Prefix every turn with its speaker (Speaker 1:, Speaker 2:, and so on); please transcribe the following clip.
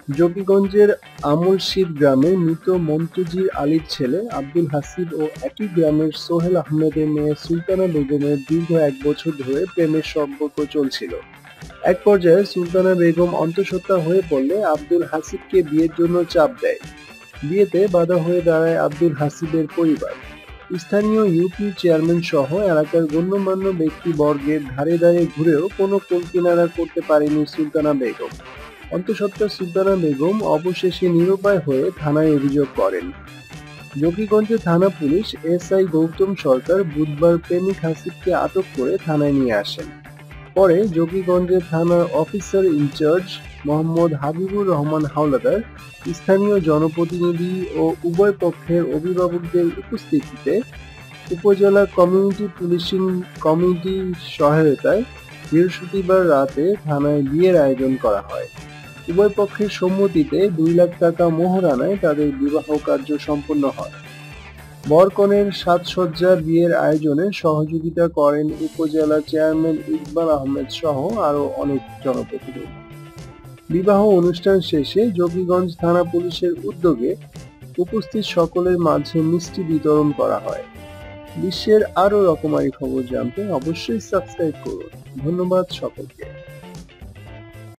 Speaker 1: জকিগঞ্জের আমলশির গ্রামে মৃত মন্তুজির আলীর ছেলে আব্দুল হাসিব ও একই গ্রামের সোহেল আহমেদের মেয়ে সুলতানা বেগমের দীর্ঘ ১ বছর ধরে প্রেমের সম্পর্ক চলছিল। এক পর্যায়ে সুলতানা বেগম অন্তঃসত্ত্বা হয়ে পড়লে আব্দুল হাসিবকে বিয়ের জন্য চাপ দেয়। বিয়েতে বাধা হয়ে দাঁড়ায় আব্দুল হাসিবের পরিবার। স্থানীয় ইউপি চেয়ারম্যান সহ এলাকার গণ্যমান্য ব্যক্তিবর্গের ধারে ধারে ঘুরেও কোনো কুলকিনারা করতে পারেনি সুলতানা বেগম। অন্তঃসত্ত্বা সুলতানা বেগম অবশেষে নিরুপায় হয়ে থানায় অভিযোগ করেন। জকিগঞ্জ থানা পুলিশ এসআই গৌতম সরকার বুধবার প্রেমিক হাসিবকে আটক করে থানায় নিয়ে আসেন। পরে জকিগঞ্জের থানার অফিসার ইনচার্জ মোহাম্মদ হাবিবুর রহমান হাওলাদার, স্থানীয় জনপ্রতিনিধি ও উভয় পক্ষের অভিভাবকদের উপস্থিতিতে উপজেলা কমিউনিটি পুলিশিং কমিটির সহায়তায় বৃহস্পতিবার রাতে থানায় বিয়ের আয়োজন করা হয়। উভয় পক্ষের সম্মতিতে ২ লাখ টাকা মোহরানায় তাদের বিবাহ কার্য সম্পন্ন হয়। বর-কনের সাজসজ্জা বিয়ের আয়োজনে সহযোগিতা করেন উপজেলা চেয়ারম্যান ইকবাল আহমেদ সহ আরো অনেক জনপ্রতিনিধি। বিবাহ অনুষ্ঠান শেষে জকিগঞ্জ থানা পুলিশের উদ্যোগে উপস্থিত সকলের মাঝে মিষ্টি বিতরণ করা হয়। বিশ্বের আরো রকমারি খবর জানতে অবশ্যই সাবস্ক্রাইব করুন। ধন্যবাদ সকলকে।